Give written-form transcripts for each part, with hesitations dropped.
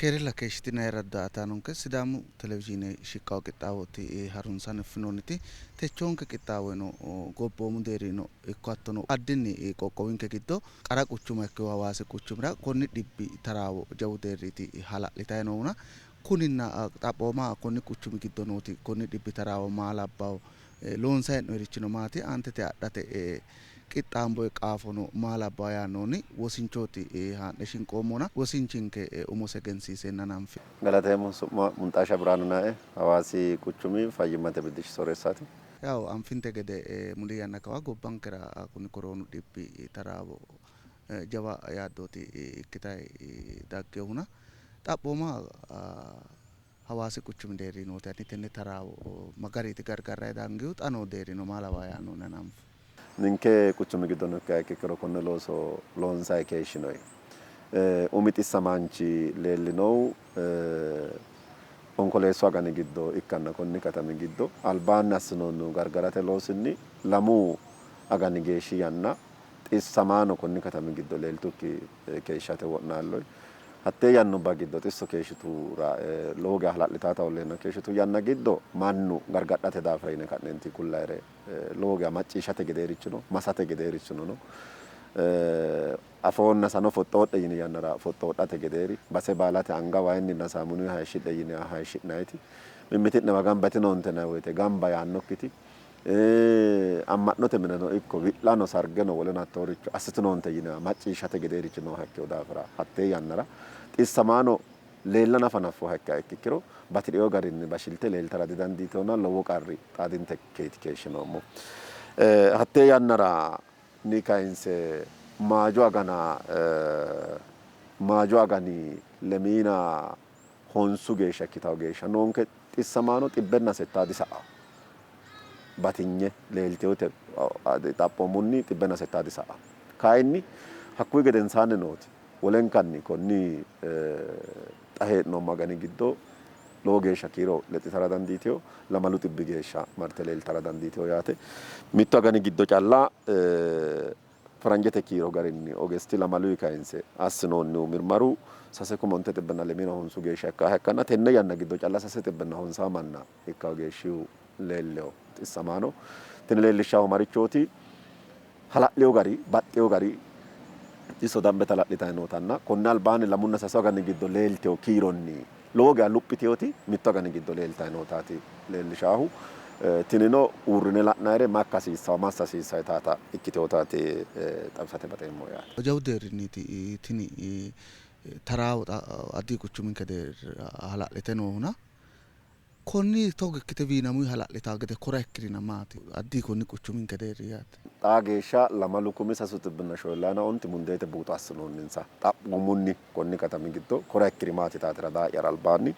Keerilla keeshshittina raddaata nonke Sidaamu Televizhiine shiqqawo qixxaawoti harunsanni finoonniti techoonke qixxaaweno gobboomu deerino ikko hattono addinni qoqqowinke giddo qara quchuma ikkewo Hawaasi quchumira konni dhibbi taraawo jawu deerriiti hala'litayi noona kuninna xaphooma konni quchumi giddo nooti konni dhibbi taraawo maa labbawo loonsayi hee'noyirichino maati aantete adhate qixxaamboyi qaafono maa labbawo yaannoonni wosinchooti haa'ne shinqoommona wosinchinke umose egensiiseenna nanfi. Galateemmo su'ma Munxaasha Biraanunaae Hawaasi quchumi fayyimmate biddishshi soreessaati. Yawu anfinte gede muli yanna kawa gobbankera kuni koroonu dhibbi taraawo jawa yaaddooti ikkitayi daggewohuna xaphooma Hawaasi quchumi deerri nooti ani tenne taraawo magariiti gargarrayi dangehu xanoo deerrino maa lawawo yaannoonni nanfi. Ninke quchumi giddo ikkayi ikkiro konne looso loonsayi keeshshinoyi. Umi xissa manchi leellinohu onkoleessu agani giddo ikkanna konni katami giddo albaanni assinoonnihu gargarate loosinni lamu agani geeshshi yanna xissamaano konni katami giddo leeltukki keeshshate wo'naalloyi. Hattee yannubba giddo xisso keeshshitura lowo geya hala'litaata olleenna keeshshitu yanna giddo mannu gargadhate daafira yine ka'neenti kullayire lowo geya macciishshate gedeerichino masate gedeerichino no. Afoonna sano foxxoodhe yine yannara foxxoodhate gedeeri base baalate anga wayinninna saamunuyi hayishshidhe yine hayishshi'nayiti mimmiti'newa gamba yitinoonte yinayi woyite gamba yaannokkiti amma'note mineno ikko wi'lano sargeno woleno hattooricho assitinoonte yinewa macciishshate gedeerichi nooha ikkewo daafira hattee yannara xissamaano leella nafa naffuha ikkiha ikkikkiro batidhewo garinni bashilte leeltara didandiitewoona lowo qarri xaadinte keeti keeshshinoommo. Hattee yannara ni kayinse maajo agani lemiina honsu geeshsha ikkitawo geeshsha noonke xissamaano xibbenna settaa disa'a. Batinye leeltewote xaphoomunni xibbenna settaa disa'a. Kayinni hakkuyi gedensaanni nooti wolenkanni konni xa hee'noommo agani giddo lowo geeshsha kiiro lexxitara dandiitewo lamalu xibbi geeshsha marte leeltara dandiitewo yaate. Mittu agani giddo calla faranjete kiiro garinni ogesti lamaluyi kayinse assinoonnihu mirmaru sase kumonte xibbenna lemiina honsu geeshsha ikkaha ikkanna tenne yanna giddo calla sase xibbenna honsaa manna ikkawo geeshshihu leellewo xissamaano. Tini leellishshaahu marichooti hala'lewo gari baxxewo gari xisso dambe tala'litayi nootanna konne albaanni lamunna sasu agani giddo leeltewo kiironni lowo geya luphiteewoti mittu agani giddo leeltayi nootaati leellishaahu. Tinino uurrine la'nayire makka hasiissawo massa hasiissawo taata ikkitewotaati xawisate baxeemmo yaate. Jawu deerrinniiti tini taraawo addi quchuminke deerra hala'lite noohuna konni togo ikkite wiinamuyi hala'litawo gede kora ikkirina maati addi konni quchuminke deerri yaate. Xaa geeshsha lamalu kumi sasu xibbinna shoyillaana onti mundeete buuxo assinoonninsa xaphumunni konni katami giddo kora ikkiri maati taatira daa'yara albaanni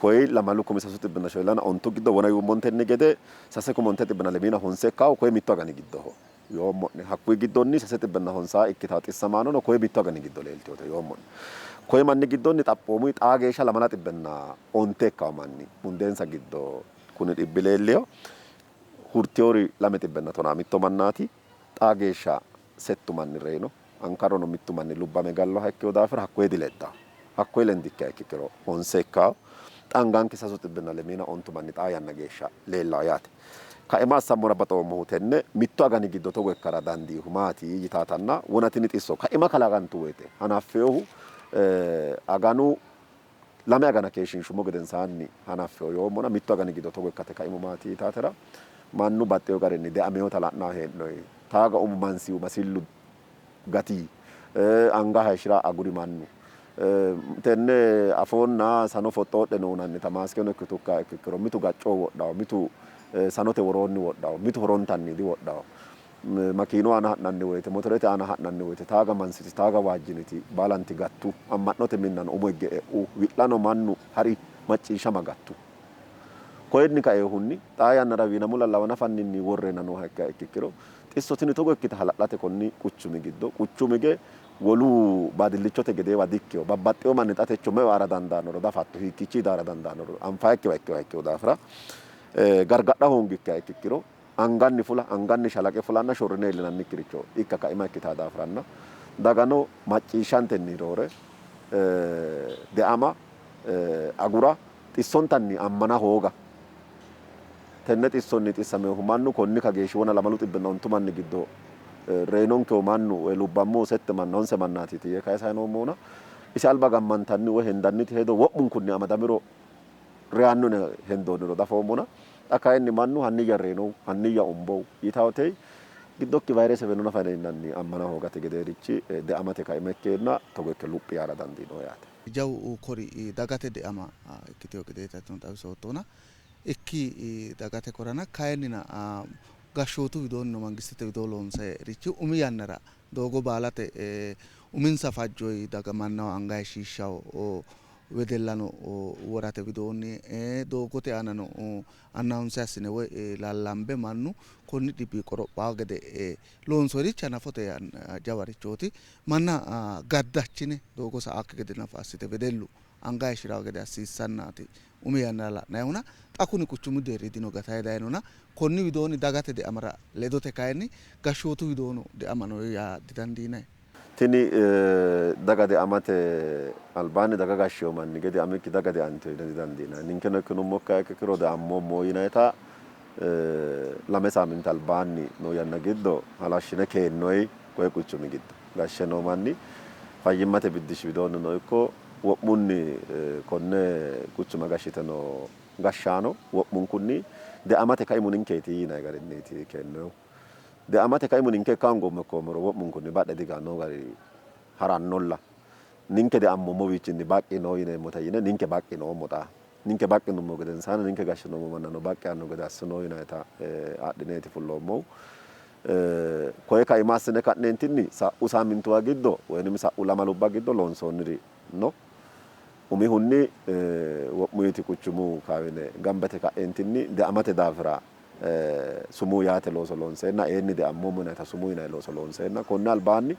koyi lamalu kumi sasu xibbinna shoyillaana ontu giddo wona yuummontenni gede sase kumonte xibbinna lemiina honse ikkaahu koyi mittu agani giddoho yoommo'ne hakkuyi giddonni sase xibbinna honsaa ikkitawo xissamaanono koyi mittu agani giddo leeltewote yoommo'ne. Koyi manni giddonni xaphoomuyi xaa geeshsha lamala xibbenna onte ikkawo manni mundeensa giddo kuni dhibbi leelleyo hurteewori lame xibbenna tonaa mitto mannaati xaa geeshsha settu manni reyino ankarono mittu manni lubbame galloha ikkewo daafira hakkoye dileddawo hakkoye lendikkiha ikkikkiro honse ikkaawo xanganke sasu xibbinna lemiina ontu manni xaa yanna geeshsha leellawo yaate. Kaima assammora baxoommohu tenne mittu agani giddo togo ikkara dandiihu maati yitaatanna wona tini xisso kaima kalaqantu woyite hanaffewohu aganu lame agana keeshshinshumo gedensaanni hanaffewo yoommona mittu agani giddo togo ikkate kaimu maati yitaatera mannu baxxewo garinni de'amewota la'nawo hee'noyi taaga umu mansihu masillu gatii anga hayishira aguri mannu tenne afoonna sano foxxoodhe noonannita maaskeno ikkitukka ikkikkiro mitu gaccoo wodhawo mitu sanote woroonni wodhawo mitu horontanni diwodhawo makiinu aana ha'nanni woyite motorete aana ha'nanni woyite taaga mansiti taaga waajjiniti baalanti gattu amma'note minnano umo higge e'u wi'lano mannu hari macciishshama gattu. Koyinni kaeehunni xaa yannara wiinamu lallawa nafanninni worreena nooha ikkiha ikkikkiro xisso tini togo ikkite hala'late konni quchumi giddo quchumige wolu baadillichote gedeewa dikkewo babbaxxewo manni xa techo me'u aara dandaannoro dafatto hiikkichi daara dandaannoro anfaayikkiwa ikkewo daafira gargadha hoongikkiha ikkikkiro anganni fula anganni shalaqe fulanna shorrine iillinannikkiricho ikka kaima ikkitaa daafiranna dagano macciishshantenni roore de'ama agura xissontanni ammana hooga tenne xissonni xissameehu mannu konni kageeshshi wona lamalu xibbinna ontu manni giddo reenonkehu mannu lubbammohu 7 manna 9 mannaatiiti yee kayisayi noommoona isi alba gammantanni woy hendanniti hedo wo'munkunni amadamiro reyaannune hendoonniro dafoommona xa kayinni mannu hanniyya reenohu hanniyya umbohu yitawotey giddokki vayrese venuna faneennanni ammana hoogate gedeerichi de'amate kaimekkeenna togo ikke luphi yaara dandiino yaate. Jawu kori dagate de'ama ikkiteyo gedeetatti xawisoottoona ikki dagate korana kayinnina gashshootu widoonni mangistete widoo loonsayrichi umi yannara doogo baalate uminsa fajjoyi daga mannaho anga heshiishshaho wedellano worate widoonni doogote aanano annaawunse assine woy lallambe mannu konni dhibbi qorophawo gede loonsoyrichi hanafote jawarichooti manna gaddachine doogo sa"akki gede nafa assite wedellu anga heshirawo gede hasiissannaati umi yannara la'nayihuna xa kuni quchumu deerriidino gatayi dayinona konni widoonni dagate de'amara ledote kayinni gashshootu widoono de'amano yaa didandiinayi. Tini daga de'amate albaanni daga gashsheyo manni gede amikki daga de'anteyo didandiinayi. Ninkeno ikkinummokka ikkiro de'ammoommo yinayita lame saaminti albaanni noo yanna giddo halashshine keennoyi koye quchumi giddo gashshe noo manni fayyimmate biddishshi widoonni no ikko wo'munni konne quchuma gashshite noo gashshaano wo'munkunni de'amate kaimu ninkeeti yinayi garinniiti keennoyihu. de'amate kaimu ninke kaangoommo ikkoomero wo'munkunni badhe diganno gari harannolla ninke de'ammommo wiichinni baqqi noo yineemmota yine ninke baqqi noommo xa ninke baqqi nummo gedensaani ninke gashshinoommo mannano baqqi anno gede assinoo yinayita adhineeti fulloommohu. Koye kaima assine ka'neentinni sa'u saamintuwa giddo woynimi sa'u lamalubba giddo loonsoonniri no. Umihunni wo'muyiti quchumu kaawine gambate ka'eentinni de'amate daafira sumuu yaate looso loonseenna eenni de'ammoommo yinayita sumuu yinayi looso loonseenna konne albaanni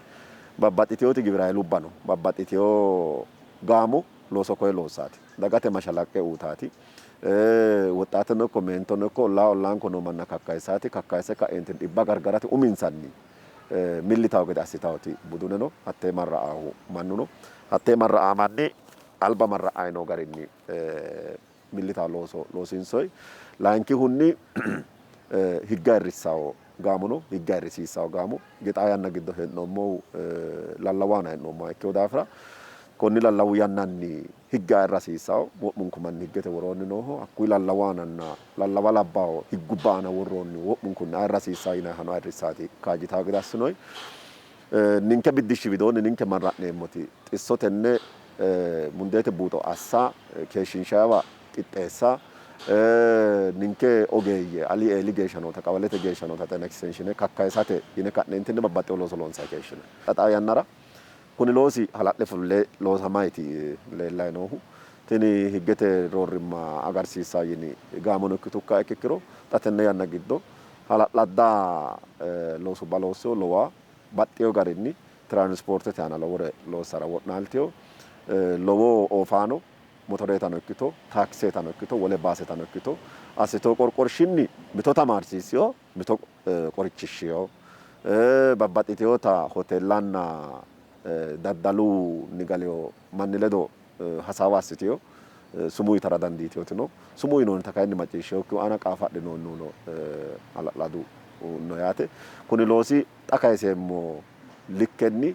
babbaxxiteyoti giwiraayilubba no babbaxxiteyo gaamo looso koye loossaati dagate mashalaqqe uutaati woxxaateno ikko meentono ikko ollaanko noo manna kakkaysaati kakkayse ka'eentinni dhibba gargarate uminsanni millitawo gede assitawoti budune no hattee marra'aahu mannu no hattee marra'aa manni alba marra'ayi noo garinni millitawo looso loosinsoyi layinkihunni higga irrissawo gaamo no higga irrisiissawo gaamo gexaa yanna giddo hee'noommohu lallawaana hee'noommoha ikkewo daafira konni lallawu yannanni higga irrasiissawo wo'munku manni higgete woroonni nooho hakkuyi lallawaananna lallawa labbaho higgubba aana worroonni wo'munkunni irrasiissawo yinayihano irrissaati kaajjitawo gede assinoyi ninke biddishshi widoonni ninke marra'neemmoti xisso tenne mundeete buuxo assa keeshshinshayiwa qixxeessa ninke ogeeyye ali eeli geeshsha noota qawalete geeshsha noota xena ekstenshiine kakkayisate yine ka'neentinni babbaxxewo looso loonsayi keeshshine xaxawo yannara kuni loosi hala'le fulle loosamayti leellayi noohu tini higgete roorrimma agarsiissawo yini gaamono ikkitukka ikkikkiro xa tenne yanna giddo hala'ladda loosubba loosseyo lowa baxxeyo garinni tiranspoortete aana lowore loossara wo'naalteyo lowo oofaano motoreetano ikkito taakiseetano ikkito wole baasetano ikkito assiteyo qorqorshinni mito tamaarsiisiyo mito qorichishshiyo babbaxxiteyota hoteellanna daddalu nigaleyo manni ledo hasaawa assiteyo sumuu yitara dandiiteyoti no sumuu yinoonnita kayinni macciishsheyokkihu aana qaafadhinoonnihu no hala'ladu no yaate kuni loosi xa kayiseemmo likkenni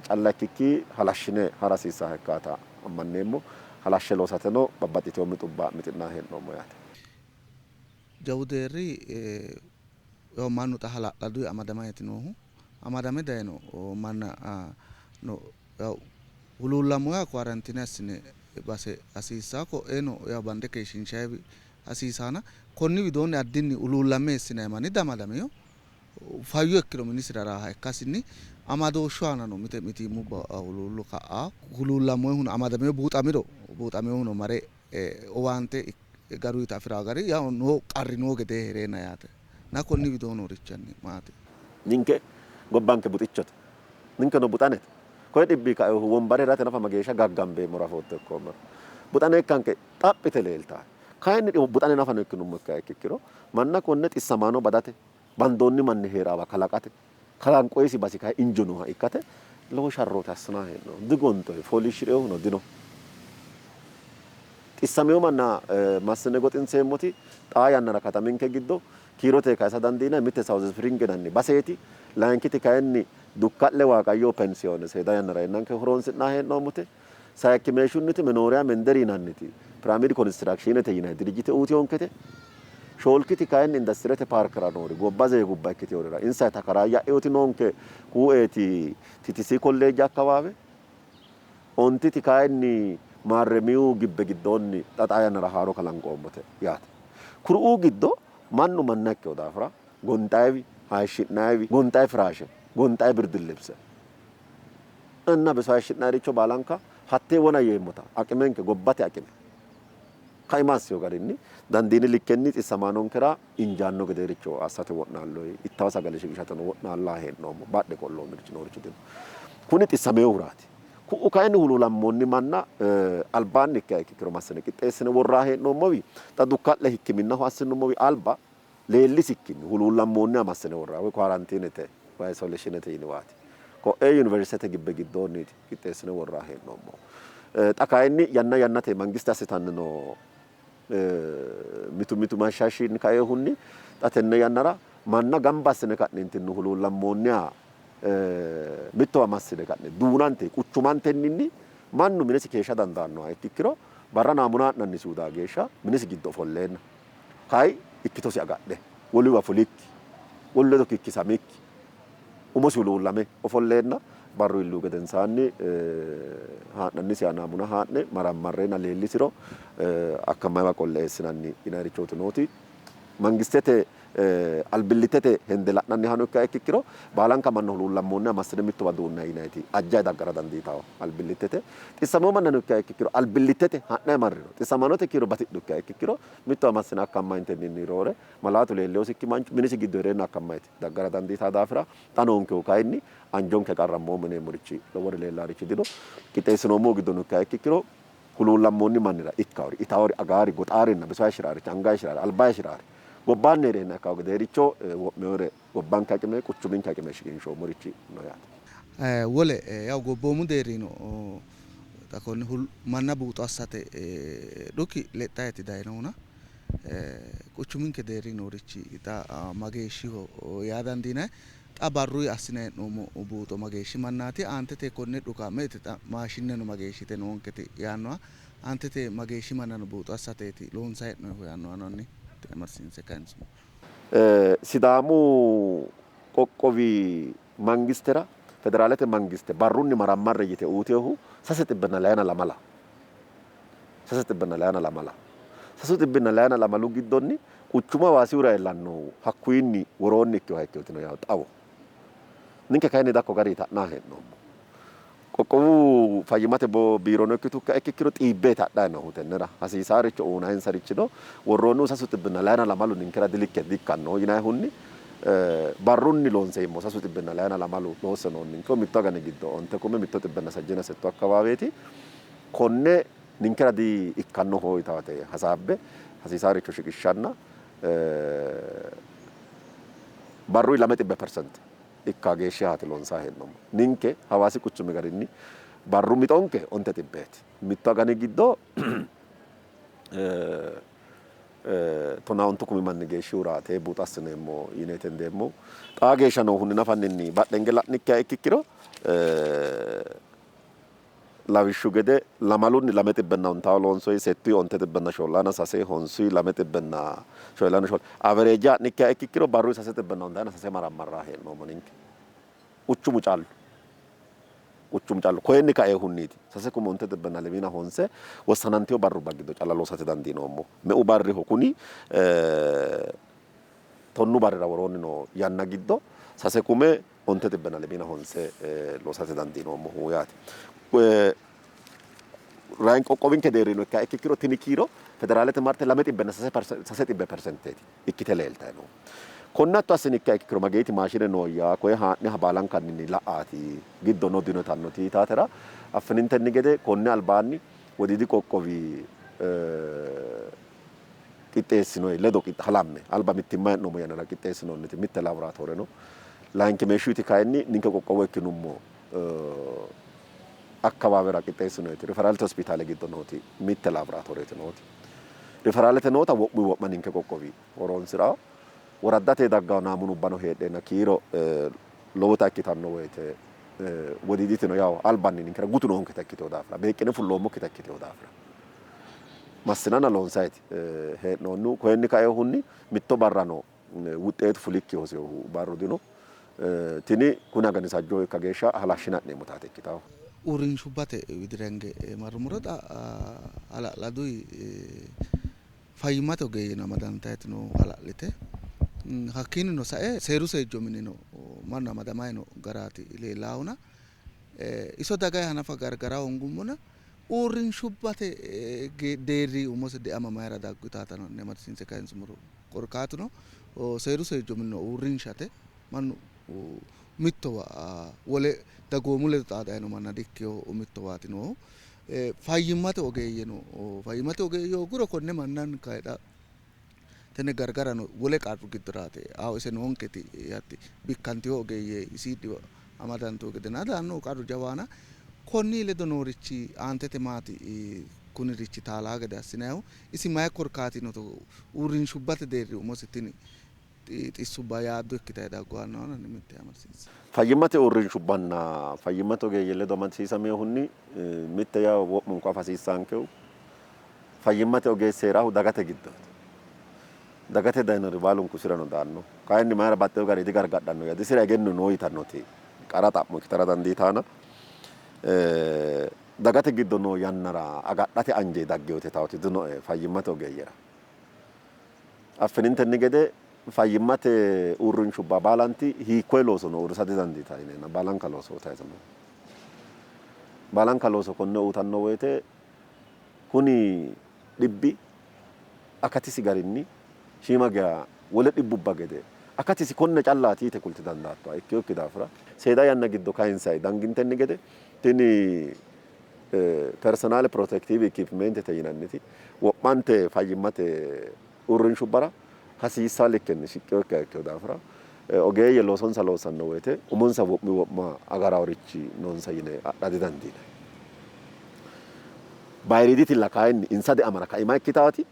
calla ikkikki halashshine hara hasiissawo ikkaata ammanneemmo halashshe loosateno babbaxxiteyo mixubba mixi'naa hee'noommo yaate. Jawu deerri mannu xa hala'laduyi amadamayti noohu amadame dayino manna no huluullamoya kwaarantine assine base hasiissawo ko'eeno bande keeshshinshayiwi hasiisaana konni widoonni addinni huluullamme essinayi manni damadameyo fayyo ikkiro minisira raaha ikkasinni amadooshshu aana no mite mitiimmu huluullu ka'aa huluullamoyihun amadameyo buuxameyohuno mare owaante garuyita afirawo gari yaw noo qarri noo gede heereenna yaate na konni widoo noorichanni maati. Ninke gobbanke buxichote ninkeno buxanete koye dhibbii kaehu wonbarerate nafa mageeshsha gaggambeemmo rafootto ikkoommero buxane ikkanke xaphite leeltawo kayinni buxane nafano ikkinummo ikkikkiro manna konne xissamaano badate bandoonni manni heeraawa kalaqate kalanqoyisi basi kae injo nooha ikkate lowo sharroote assinaa hee'noommo digontoyi fooliishshireehuno dino xissamee manna massine goxinseemmoti xaa yannara kataminke giddo kiirote kaysa dandiina mitte South Spring nanni baseeti laayinkiti kayinni dukka'le waaqayyoo pensiyoone seeda yannara innanke horonsi'naa hee'noommote sayikkimeshunniti menooriyaa menderi yinanniti piramidi konistirakshiinete yinayi dirijite uutiyoonkete shoolkiti kayinni indastirete paarkera noori gobba zee gubba ikkitiyoorira insayi takaraayyaa'eoti noonke kuu'eeti TTC kolleejji akkawaawe ontiti kayinni maarremiyu gibbe giddoonni xaxaa yannara haaro kalanqoommote yaate kuri'uu giddo mannu manna ikkewo daafira gonxayiwi hayishshi'nayiwi gonxayi firaashe gonxayi birdilibse inna beso hayishshi'nayiricho baalanka hattee wona yeemmota aqimenke gobbate aqime kaimassiyo garinni dandiini likkenni xissamaanonkera injaanno gedeericho assate wo'naalloyi ittawa sagale shiqishatano wo'naallaa hee'noommo badhe qolloomirichi noorichi dino kuni xissameehuraati ku'u kayinni hululammoonni manna albaanni ikka ikkiro massine qixxeessine worraa hee'noommowi xa dukka'le hikkiminnaho assinummowi alba leellisikkinni hululammoonni amassine worraa woy kwarantiinete woy isoleeshinete yiniwaati ko'ee yuniversitete gibbe giddoonniiti qixxeessine worraa hee'noommo xa kayinni yanna yannate mangiste assitanni no mitu mitu mashashiin kaeehunni xa tenne yannara manna gamba assine ka'neentinni hululammoonniha mittowa massine ka'ne duunante quchumantenninni mannu minesi keeshsha dandaannoha ikkikkiro barra naamunaa'nanni suudaa geeshsha minesi giddo ofolleenna kayi ikkitosi agadhe woliwa fulikki wolu ledo kikkisamikki umosi huluullame ofolleenna barru illuu gedensaanni haa'nannisi naamuna haa'ne marammarreena leellisiro akka mayiwa qolleessinanni yinayirichooti nooti mangistete albillittete hende la'nanni hano ikka ikkikkiro baalanka manna huluullammoonni amassine mittowa duunna yinayti ajjayi daggara dandiitawo albillittete xissamoo mannano ikka ikkikkiro albillittete ha'nayi marriro xissamanote kiiro batidhu ikka ikkikkiro mittowa amassine akka ammayintenninni roore malaatu leelleosikki manchu minisi giddo hereenna akka ammayiti daggara dandiitaa daafira xa noonkehu kayinni anjonke qarrammoo mineemmorichi lowori leellaarichi dino qixxeessinoommoo giddono ikka ikkikkiro huluullammoonni mannira ikkawori itawori agaari goxaarinna bisoya shiraarichi angayi shiraari albaya shiraari gobbaanni hereenna akkawo gedeericho wo'meore gobbanke aqime quchuminke aqime shiqinshoommorichi no yaate wole yaw gobboomu deerriino xa konni manna buuxo assate dhuki lexxayeti dayinohuna quchuminke deerri noorichi xa mageeshshiho yaa dandiinayi xa barruyi assine hee'noommo buuxo mageeshshi mannaati aantete konne dhukaa'meeti xa maashinneno mageeshshite noonketi yaannoha aantete mageeshshi mannano buuxo assateeti loonsa hee'noyihu yaannoha nonni emersiinse kayinsimo sidaamu qoqqowi mangistera federaalete mangiste barrunni marammarre yite uuteehu sase xibbinna layina lamala sasu xibbinna layina lamalu giddonni quchuma waasiura iillannohu hakkuyinni woroonni ikkewa ikkeutino yawo xawo ninke kayinni dakko garii ta'naa hee'noommo qoqqowu fayyimate biirono ikkitukka ikkikkiro xiibbee tadhayi noohu tennera hasiisaaricho uunayinsarichino worroonnihu sasu xibbinna layina lamalu ninkera dilikke dikkanno yinayihunni barrunni loonseemmo sasu xibbinna layina lamalu loosse noonninkeho mitto agani giddo onte kume mitto xibbinna sajjina setto akkawaaweeti konne ninkera di ikkannoho yitawate hasaabbe hasiisaaricho shiqishshanna barruyi 2% ikka geeshshi haati loonsaa hee'noommo ninke hawaasi quchumi garinni barru mixonke onte xibbeeti mitto agani giddo tona ontu kumi manni geeshshi uraate buuxa assineemmo yine tendeemmo xaa geeshsha noohunni nafanninni badhenge la'nikkiha ikkikkiro lawishshu gede lamalunni 2 ontawo loonsoyi settuyi onte xibbenna shoolana sase honsuyi 2 shoolana shool average ha'nikkiha ikkikkiro barruyi 3 ontayina sase marammarraa hee'noommo ninke quchumu callu koyenni kaeehunniiti sase kuma onte xibbenna lemina honse wossananteyo barrubba giddo calla loosate dandiinoommo meu barriho kuni tonnu barrira woroonni no yanna giddo sase kume onte xibbenna lemina honse loosate dandiinoommohu yaate rayin qoqqowinke deerriino ikka ikkikkiro tini kiiro federaalete marte 2.3% ikkite leeltayi no konne hatto assine ikka ikkikkiro mageeti maashine nooyya koye haa'ne habaalankanninni la'aati giddo no dinotannoti taatera affinintenni gede konne albaanni wodiidi qoqqowi qixxeessinoyi ledo halamme alba mittimma hee'noommo yannara qixxeessinoonniti mitte laboraatoore no layinki meeshshuyti kayinni ninke qoqqowo ikkinummo akkawaawera qixxeessinoyti riferaalete hospitaale giddo nooti mitte laaboraatooreeti nooti. Riferaalete noota wo'ma ninke qoqqowii horonsirawo woraddate daggawo naamunubbano heedheenna kiiro lowota ikkitanno woyite wodiiditino yawo albanni ninkera gutu noonketa ikkitewo daafira beeqqine fulloommokita ikkitewo daafira massinana loonsayti hee'noonnihu koyenni kaehunni mitto barrano wuxxeetu fulikki hosehu barru dino tini kuni aganisajjo ikka geeshsha halashshina'neemmo taate ikkitawo. Uurrinshubbate widirenge marmuro xa hala'laduyi fayyimmate ogeeyyeno amadantaytino hala'lite hakkiinnino sae seeru seejjo minino mannu amadamayi garaati leellaahuna iso dagayi hanafa gargara hongummona uurrinshubbate deerri umose de'ama mayira daggu taatano ne amadisiinse kayinsumoro korkaatuno seeru seejjo minino uurrinshate mannu mittowa wole dagoomu ledo xaadayino manna dikkeyo mittowaati noohu fayyimmate ogeeyyeno fayyimmate ogeeyye hooguro konne mannanni kayidha tenne gargarano wole qarru giddoraate awo ise noonketi hatti bikkantiyo ogeeyye isiiddi amadantewo gede nadaanno qarru jawaana konni ledo noorichi aantete maati kunirichi taalaa gede assinayihu isi mayi korkaatino to uurrinshubbate deerri umosi tini xissubba yaaddo ikkitayi daggowannoona mitte amadisiinsa. Fayyimmate uurrinshubbanna fayyimmate ogeeyye ledo amadisiisameehunni mitte yaa wo'munku afasiissaankehu fayyimmate ogeessi heeraahu dagate giddooti. Dagate dayinori baalunku sirano daanno kayinni mayira baxxewo gari digargadhanno yaa disira egenno noo yitannoti qara xa'mo ikkitara dandiitaana dagate giddo noo yannara agadhate anjee daggewote taawoti dinoe fayyimmate ogeeyyera. Affinintenni gede fayyimmate uurrinshubba baalanti hiikkoye looso no uurrisa didandiita yineenna baalanka looso utayisano. Baalanka looso konne uutanno woyite kuni dhibbi akatisi garinni shiima geya wole dhibbubba gede akatisi konne callaati yite kulti dandaattoa ikkeyokki daafira seeda yanna giddo kayinsayi dangintenni gede tini personale protective equipmentete yinanniti wo'mante fayyimmate uurrinshubbara hasiissaa likkenni shiqqeyokkiha ikkeyo daafira ogeeyye loosonsa loossanno woyite umonsa wo'ma agaraaworichi noonsa yine adha didandiinayi. Bayiriditilla kayinni insade amara kaima ikkitaati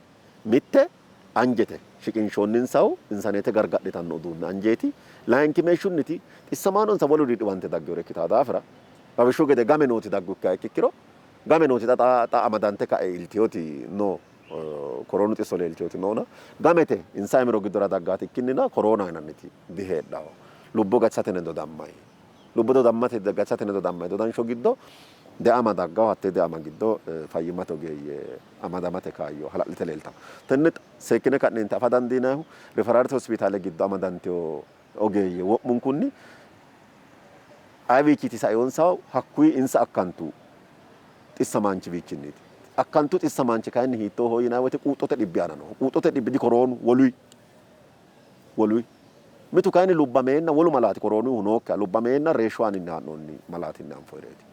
mitte anjete shiqinshoonninsahu insaneete gargadhitanno uduunne anjeeti layinkimeeshshunniti xissamaanonsa woluri dhiwante daggewore ikkitaa daafira lawishshu gede game nooti daggu ikkiha ikkikkiro game nooti xa amadante ka'e iltiyoti no koroonu xisso leeltiyoti noona gamete insa emiro giddora daggaati ikkinnina koroona yinanniti diheedhawo lubbo gatisatene dodammayi lubbo dodammate gatisatene dodammayi dodansho giddo de'ama daggawo hattee de'ama giddo fayyimmate ogeeyye amadamate kaayyo hala'lite leeltawo. Tenne seekkine ka'neenti afa dandiinayihu riferaalete hospitaale giddo amadantewo ogeeyye wo'munkunni ayiwiichiti saeyonsahu hakkuyi insa akkantu xissamaanchi wiichinniiti. Akkantu xissamaanchi kayinni hiittooho yinayi woyite quuxxote dhibbi aana nooho. Quuxxote dhibbi di koroonu woluyi mitu kayinni lubbameenna wolu malaati koroonuyihu nookkiha lubbameenna reeshsho aaninni haa'noonni malaatinni anfoyireeti.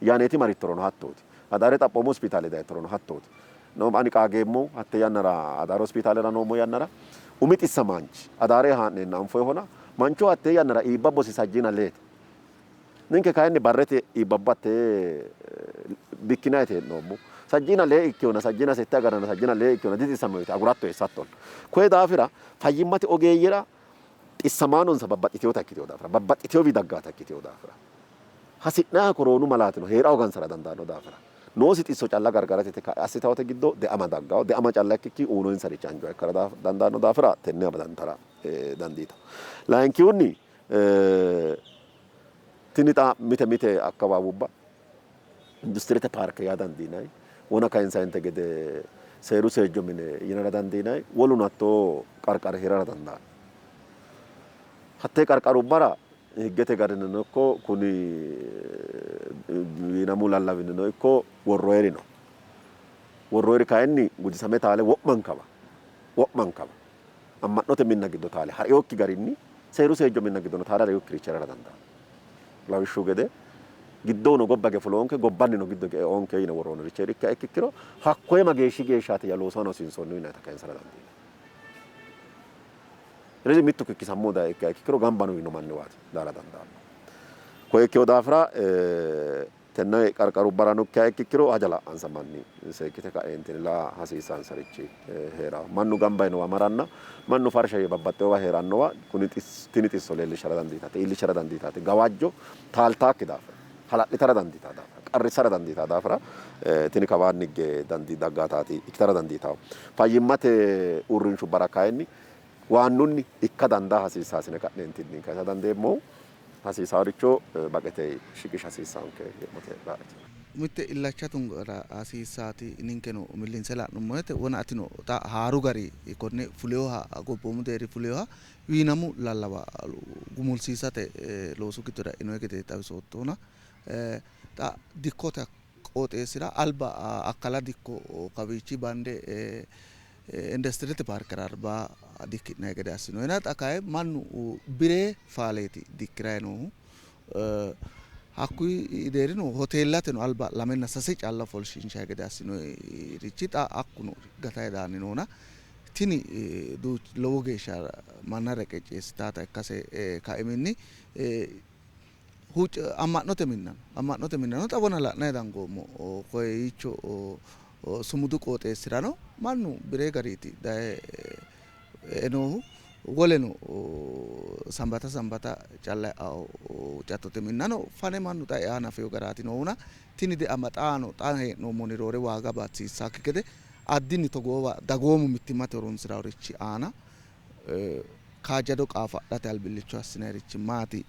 Yaaneeti marittorono hattooti. Adaare xaphoomu hospitaale dayittorono hattooti. Noom ani qaageemmo hatte yannara adaare hospitaalera noommo yannara umi xissamaanchi adaare haa'neenna anfoyi hona mancho hattee yannara iibbabbosi sajjina leete. Ninke kayinni barrete iibbabbatte bikkinayiite hee'noommo. Sajjina lee ikkewona sajjina sette agarana sajjina lee ikkewona dixissamewoyite aguratto eessattonna. Koye daafira fayyimmate ogeeyyera xissamaanonsa babbaxxitewota ikkitewo daafira babbaxxitewowi daggaata ikkitewo daafira. Hasi'nayiha koroonu malaatino heerawo gansara dandaanno daafira noosi xisso calla gargarate assitawote giddo de'ama daggawo de'ama calla ikkikki uunoyinsarichi anjoa ikkara dandaanno daafira tenne amadantara dandiita. Layinkihunni tini xa mite akkawaawubba industirete paarke yaa dandiinayi wona kayinsayinte gede seeru seejjo mine yinara dandiinayi woluno hattoo qarqara hirara dandaanno. Hattee qarqarubbara higgete garinino ikko kuni wiinamu lallawinino ikko worroyiri no. Worroyiri kayinni gujisame taale wo'man kaba amma'note minna giddo taale hareyokki garinni seeru seejjo minna giddono taale hareyokkirichi herara dandaanno. Lawishshu gede giddono gobba ge fuloonke gobbannino giddo ge onke yine worroonnirichi herikka ikkikkiro hakkoye mageeshshi geeshshaati ya loosoano hasiinsoonni yinayita kayinsara dandiina. Rezi mittu kikkisammoo daa ikka ikkikkiro gambano yino manniwaati daara dandaanno. Koye ikkewo daafira tenne qarqaru baranu kaya ikkiro ajala ansamanni seekkite ka'eentinni la hasiisaansarichi heera mannu gamba yinowa maranna mannu farsha babbaxxewowa heerannowa kuni tini xisso leellishshara dandiitate iillishshara dandiitate gawaajjo taaltaakki daafira hala'litara dandiitaa daafira qarrisara dandiitaa daafira tini kawaanni higge daggaataati ikkitara dandiitawo fayyimmate uurrinshubbara kayinni waannunni ikka dandaa hasiisaasine ka'neentinni kayisa dandeemmohu hasiisaaricho baqete shiqish hasiisaanke hee'mote laa'ati. Mitte illacha tungara hasiisaati ninkeno millinse la'nummoyete wona atino xa haaru gari konne fuleyoha gobboomu deeri fuleyoha wiinamu lallawa gumulsiisate loosu giddora inoy gede xawisoottoona xa dikkote qooxeessira alba akkala dikko kawiichi bande industirete paarkera arbaa dikki'nayi gede assinoyina xa kaye mannu biree faaleeti dikkiray noohu hakkuyi deerino hoteellateno alba lamenna sase calla ofolshiinshayi gede assinoyirichi xa hakkuno gatayi daanni noona tini lowo geeshsha manna reqecceessitaata ikkase kaiminni amma'note minnano xa wona la'nayi dangoommo koyiicho sumudu qooxeessirano mannu biree gariiti daye enoohu woleno sambata calla cattote minnano fane mannu xa e'a nafeyo garaati noona tini de amaxaano xa hee'noommoni roore waaga batsiisaakki gede addinni togoowa dagoomu mittimmate horonsiraaworichi aana kaajjado qaafadhate albillicho assinayirichi maati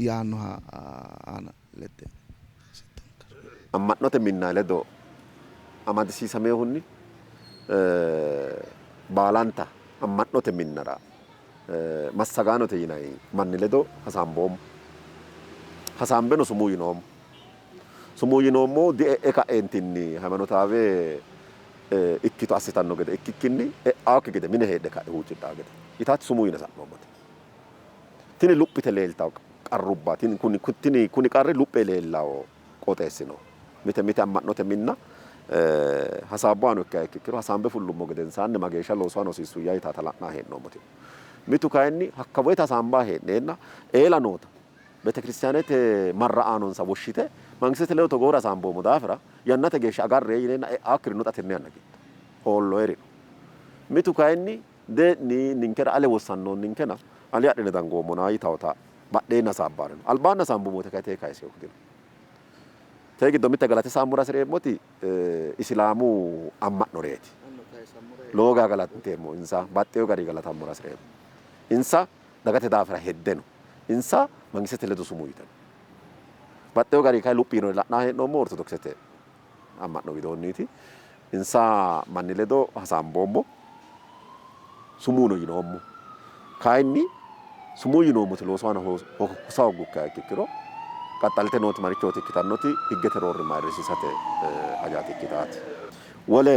yaannoha aana ledde amma'note minna ledo amadisiisameehunni baalanta amma'note minnara massagaanote yinayi manni ledo hasaambeno sumuu yinoommo di'e ka'eentinni hayimanotaawe ikkito assitanno gede ikkikkinni e'aakki gede mine heedhe ka'e huucidhaa gede itaatti sumuu yine sa'noommote tini luphite leeltawo qarrubba kuni qarri luphee leellawo qooxeessino mite amma'note minna hasaabbaano ikkiro hasaambe fullummo gedensaanni mageeshsha loosoano hasiissu yaa itaata la'naa hee'noommote mitu kayinni hakka woyte hasaambaa hee'neenna eela noota betekiristiyaanete marra aanonsa woshshite mangistete ledo togoora hasaamboommo daafira yannate geeshsha agarree yineenna e'aakkirino xatirne yanna giddo hoolloerino mitu kayinni dee'ni ninkera ale wossannoonninkena ali adhine dangoommo naa yitawota badheenna hasaabbaarino albaanna hasaambummote kayitee kayisee kutino tee giddo mitte galate saammura hasireemmoti isilaamu amma'noreeti lowo gaa galateemmo insa baxxeyo garii galatammura hasireemmo insa dagate daafira heddeno insa mangistete ledo sumuu yitano baxxeyo garii kayi luphiino la'naa hee'noommo ortodoksete amma'no widoonniiti insa manni ledo hasaamboommo sumuuno yinoommo kayinni sumuu yinoommoti loosoana hosa hoggukka ikkiro qaxxalte nooti marichooti ikkitannoti higgete roorrimma irrisiisate hajaati ikkitaati wole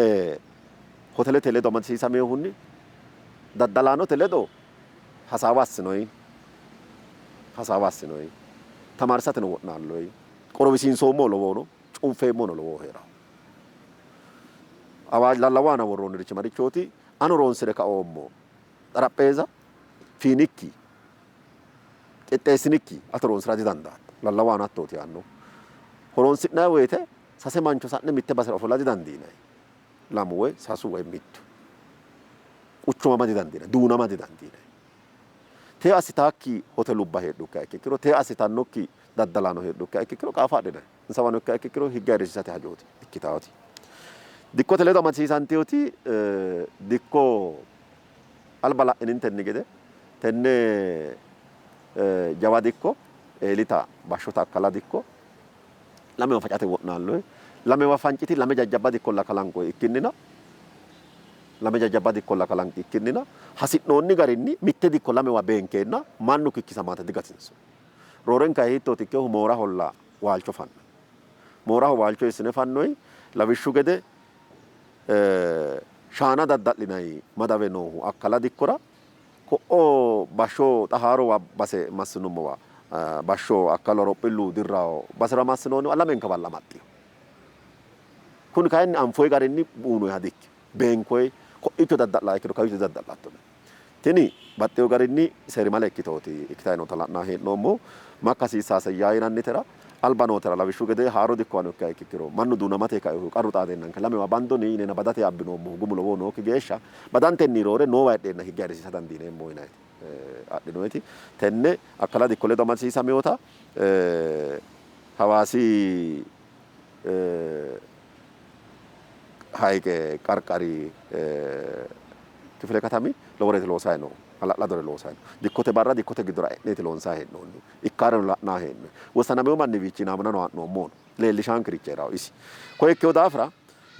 hotelete ledo amadisiisameehunni daddalaanote ledo hasaawa assinoyi tamaarsateno wo'naalloyi qorowisiinsoommo lowoono cuunfeemmono lowoo heerawo lallawaana worroonnirichi marichooti ano roonsire kaoommo xarapheeza fiinikki qixxeessinikki ato roonsira didandaata lallawaana hattooti yaanno horonsi'nayi woyte sase mancho sa'ne mitte basera ofolla didandiinayi lamu woy sasu woy mittu quchumama didandiinayi duunama didandiinayi tee assitaakki hotelubba heedhukka ikkiro tee assitannokki daddalaano heedhukka ikkiro qaafa adhinayi insawano ikka ikkiro higga irrisiisate hajooti ikkitaawoti dikkote ledo amadisiisantiyoti dikko alba la'inintenni gede tenne jawa dikko eelita bashshota akkala dikko lamewa facate wo'naalloyi lamewa fanciti lame jajjabba dikkolla kalanqoyi ikkinnina lame jajjabba dikkolla kalanqi ikkinnina hasi'noonni garinni mitte dikko lamewa beenkeenna mannu kikkisamaata digatinso roorenka hiittooti ikkehu mooraholla waalcho fanno mooraho waalcho hissine fannoyi lawishshu gede shaana dadda'linayi madawe noohu akkala dikkora ko'o bashsho xahaarowa base massinummowa bashsho akkala horophillu dirrawo basera massinoonni lamenka balla maxxiyo kun kayinni anfoyi garinni buunoyi hadikki beenkoyi ko'icho dadda'laa ikkiro kawicho dadda'lattone tini baxxeyo garinni seerimale ikkitooti ikkitayi noota la'naa hee'noommo makka hasiisaase yaa yinannitera albanotera lawishu gede haaro dikkoano ikke ikkiro mannu duunamate kae qaru xaadenanka lame abandoni yinena badate abbinoommo gumulo wo nooki geeshsha badantenni roore noowa hedheenna higge agarsiisa dandiineemmo yinayti adhinoyti tenne akkala dikko ledo amadisiisameewota hawaasi hayiqe qarqari kifile katami loworete loosayi no hala'ladore loosayi no dikkote barra dikkote giddora e'neeti loonsayi hee'noonni ikkaare la'naa hee'noonni wosanameewu manni wiichiin haamnano haa'noommono leellishaankeerichi heerawo isi koye ikkewo daafira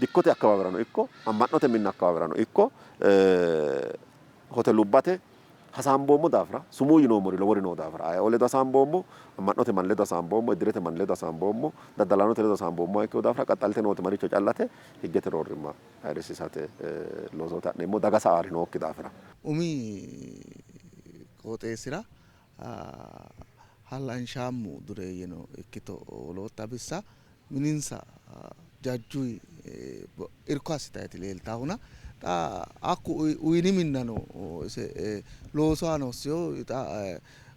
dikkote akkawaawerano ikko amma'note minna akkawaawerano ikko hotelubbate hasaamboommo daafira sumuu yinoommori lowori noo daafira ayee'oo ledo hasaamboommo amma'note man ledo hasaamboommo iddirete man ledo hasaamboommo daddalaanote ledo hasaamboommo ikkewo daafira qaxxalte nooti maricho callate higgete roorrimma ayirrisiisate loosoote adhneemmo daga sa"aari nookki daafira. Umi qooxeessira hallanshaamu dureeyyeno ikkito woloota bissa mininsa jajjuyi irko assitayti leeltaahuna akku uyini minnano ise loosoano siyo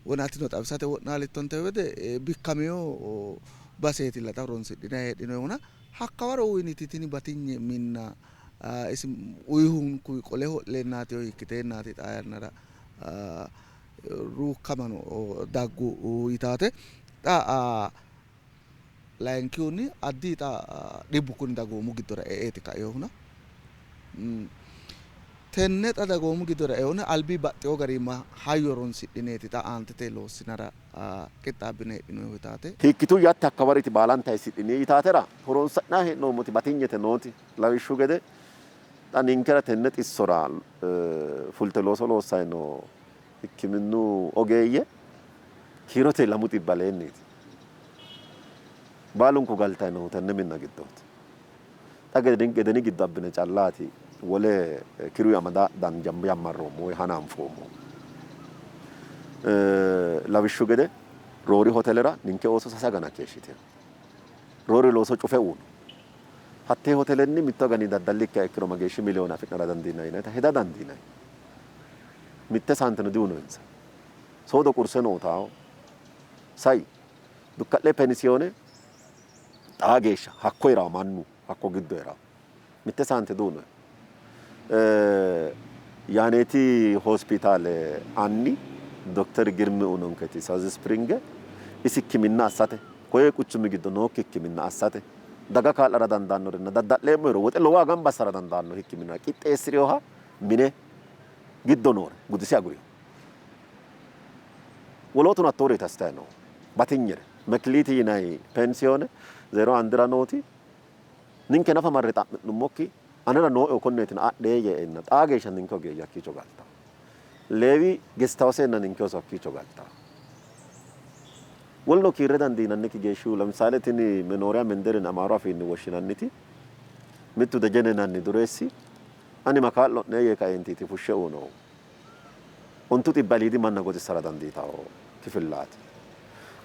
wonatino xabisate wo'naalittonte wede bikkameyo baseetilla xa horonsidhinayi heedhinoyihuna hakkawaro uyinititini batinye minna isi uyihunkuyi qole ho'lennaatiyo hikkiteennaati xaa yannara ruukkamano daggu yitaate xa layinkihunni addi xa dhibbu kuni dagoomu giddora e'eeti kaeyohuna tenne xa dagoomu giddora e'ehuna albii baxxeyo garimma hayyo horonsidhineeti xa aantete loossinara qixxaabbine heedhinoyihu yitaate hikkitu yatti akkawariti baalanta isidhine yitaatera horonsa'naa hee'noommoti batinyete nooti lawishshu gede xa ninkera tenne xissora fulte looso loossayi no hikkiminnu ogeeyye kiirote lamu xibba leenniiti baalunku galtayi noohu tenne minna giddooti xa gedeni giddo abbine callaati wole kiruyi amada yammarroommo woy hanaanfoommo lawishshu gede roori hotelera ninke ooso sase gana keeshshitino roori looso cufe uuno hattee hotelenni mitto gani daddallikkiha ikkiro mageeshshi miliyoona afi'nara dandiinayi yinayta heda dandiinayi mitte saanteno diunoyinsa soodo qurse nootaaho sai dukka'le pensiyoone xaa geeshsha hakko herawo mannu hakko giddo herawo mitte saante duunoy yaaneeti hospitaale anni dokter girmi unonketi South Spring isi hikkiminna assate koye quchumi giddo nookki hikkiminna assate daga kaa'lara dandaannorenna dadda'leemmo yero woxe lowo gamba assara dandaanno hikkiminna qixxeessireyoha mine giddo noore gudise aguriyo wolootuno hattooreeti assitayi no batinyere mekiliiti yinayi pensiyoone zero andira nooti ninke nafa marre xa'mi'nummokki anera noo'eo konneetina adhee ye'enna xaa geeshsha ninke ogeeyye hakkiicho galtawo leewi gestawoseenna ninke oso hakkiicho galtawo wolno kiirre dandiinanniki geeshshu lemisaale tini menooriya menderin amaaru afiinni woshshinanniti mittu dejenenanni dureessi ani makaa'lo'nee yee kaeentiiti fushshe uuno ontu xibbaliidi manna godissara dandiitawo kifillaati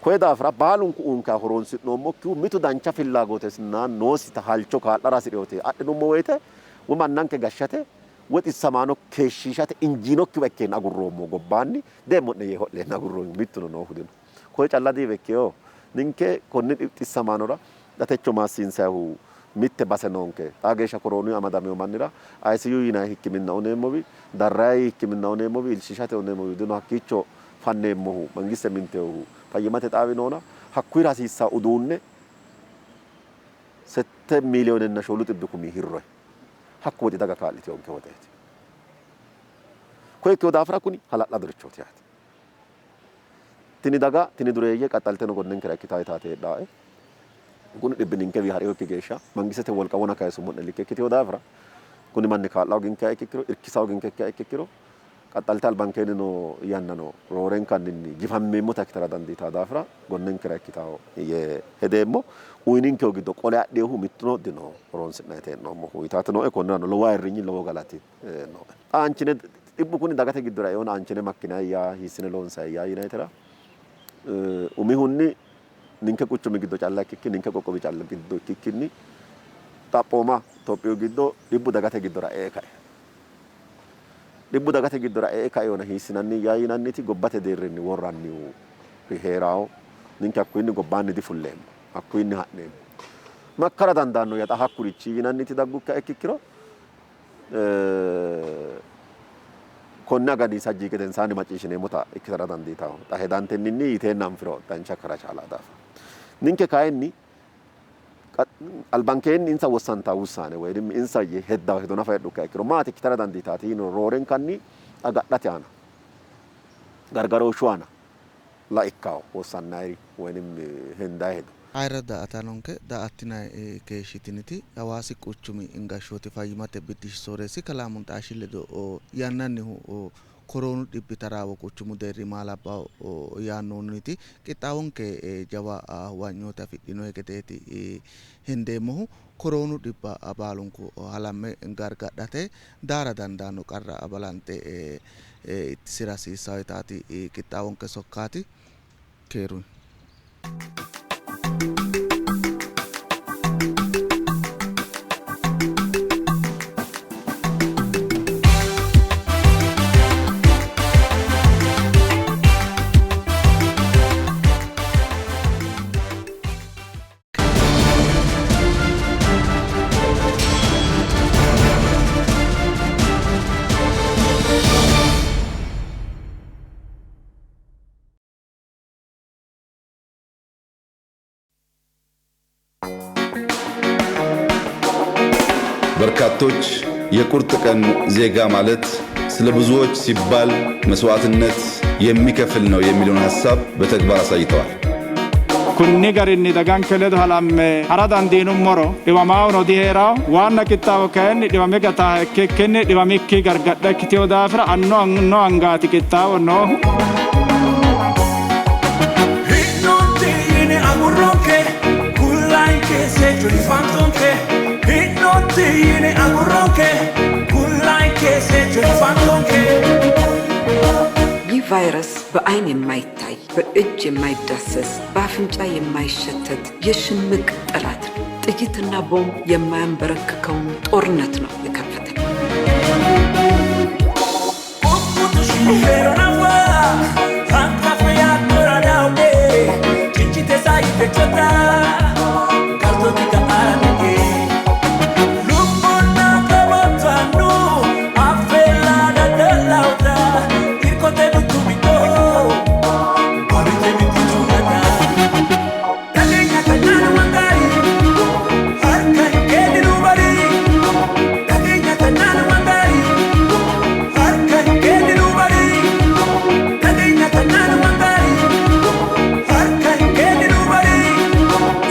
koye daafira baalunku uunka horonsi'noommokihu mitu dancha fillaagootesina noosita halcho kaa'lara hasireyote adhinummo woyte wo mannanke gashshate wo xissamaano keeshshiishate injiinokkiwa ikkeenna agurroommo gobbaanni deemmo'ne yee ho'leenna agurroommo mittuno noo hudino koye calla diivekkeyo ninke konni xissamaanora datecho maassiinsayihu mitte base noonke xaa geeshsha koroonuyi amadameyo mannira ICU yinayi hikkiminna uneemmowi darrayi hikkiminna uneemmowi ilshishate uneemmowi dino hakkiicho fanneemmohu mangiste minteehu fayyimate xaawi noona hakkuyira hasiissaa uduunne 7 miiliyoonenna shoolu xibbi kumii hirroy hakku woxi daga kaa'liteyonke woxeeti koye ikkewo daafira kuni hala'ladorichooti yaate tini daga tini dureeyye qaxxalteno gonnenkera ikkitaa yitaate heedhaae kuni dhibbi ninkewi hareyokki geeshsha mangistete wolqa wona kayisummo'ne likke ikkitewo daafira kuni manni kaa'lawo ginkeha ikkikkiro irkisawo ginkeha ikkikkiro qaxxalte albankeenni no yanna no roorenkanninni jifammeemmota ikkitara dandiitaa daafira gonnenkera ikkitawo yee hedeemmo uyininkeho giddo qole adheehu mittuno dino horonsi'nayite hee'noommohu yitaate nooe konnirano lowo ayirrinyi lowo galati nooe aanchine dhibbu kuni dagate giddora eona aanchine makkinayi yaa hiissine loonsayi yaa yinayitera umihunni ninke quchumi giddo calla ikkikki ninke qoqqowi calla giddo ikkikkinni xaphooma Itophiyu giddo dhibbu dagate giddora ee kae dhibbu dagate giddora ee kaeona hiissinanni yaa yinanniti gobbate deerrinni worrannihu heeraawo ninki akkuinni gobbaanni difulleemmo akkuinni ha'neemmo makkara dandaanno yaxa hakkurichi yinanniti daggukka ekkikkiro konne agadi sajjii gedensaanni macciishshineemmota ikkitara dandiitawo xa hedantenninni yiteenna anfiro dancha kara caalaa daafa ninke kayinni albankeenni insa wossanta wusaane woyim insa heddaw hedona fayyadhukka ikkiro maati ikkitara dandiitaati yino roorenkanni agadhate aana gargarooshshu aana la ikkaawo wossannayri woyim hendaa hedo ayra daa''ataanonke daa''attinayi keeshshitiniti hawaasi quchumi ingashshooti fayyimate biddishshi sooreessi kalaa munxaashi ledo yannannihu koroonu dhibbi taraawo quchumu deerri maa labbaawo yaannoonniti qixxaawonke jawa huwanyoota afidhinoyi gedeeti hendeemmohu koroonu dhibba baalunku halamme gargadhate daara dandaanno qarra abalante ittisira hasiissaawitaati qixxaawonke sokkaati keeruyi በርካቶች የቁርጥ ቀን ዜጋ ማለት ስለ ብዙዎች ሲባል መስዋዕትነት የሚከፍል ነው የሚለውን ሐሳብ በተግባር አሳይተዋል። kunni garinni dagan keledo halamme haradan dinum moro diwamawno diheraw wanna kittawo kenni diwame gata kenni diwamikki gargadda kitiyo dafra anno angati kittawo no Hinotine amuronke kullainke sejuli fantonke Hinotine amuronke kullainke sejuli fantonke ይህ ቫይረስ በአይን የማይታይ በእጅ የማይዳሰስ በአፍንጫ የማይሸተት የሽምቅ ጠላት ነው። ጥይትና ቦምብ የማያንበረክከውን ጦርነት ነው የከፈተው።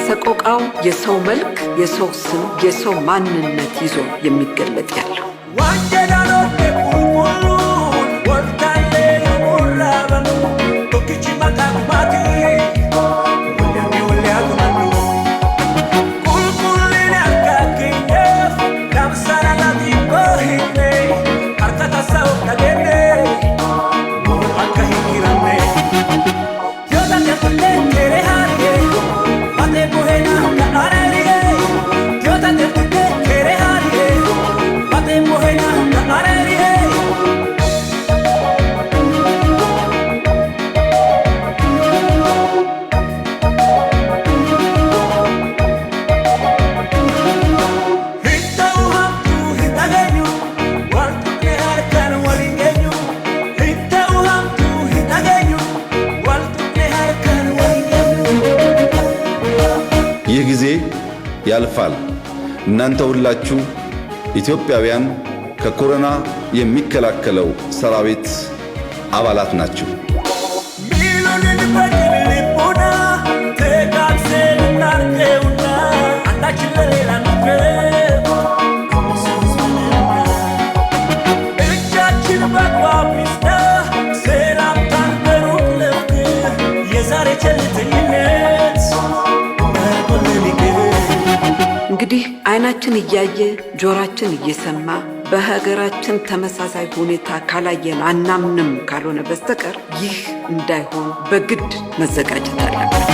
ሰቆቃው የሰው መልክ የሰው ስም የሰው ማንነት ይዞ የሚገለጥ ያለው ዋንጀዳኖ ቁልቁሉ ወልታሌ ወራበኑ ቶኪቺ ማታማቲ ወለሚ ወለያቱናኑ ቁልቁልን ያካኪኘ ዳምሳራናቲ በሂኔ አርካታሳው ነገኔ አካሂኪረኔ ዮታቴፍሌ ኬሬሃሪዬ ይህ ጊዜ ያልፋል። እናንተ ሁላችሁ ኢትዮጵያውያን ከኮሮና የሚከላከለው ሰራዊት አባላት ናችሁ። እንግዲህ አይናችን እያየ ጆሮአችን እየሰማ በሀገራችን ተመሳሳይ ሁኔታ ካላየን አናምንም ካልሆነ በስተቀር ይህ እንዳይሆን በግድ መዘጋጀት አለብን።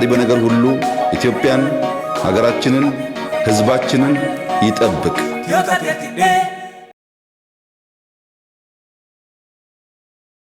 ፈጣሪ በነገር ሁሉ ኢትዮጵያን፣ ሀገራችንን፣ ሕዝባችንን ይጠብቅ።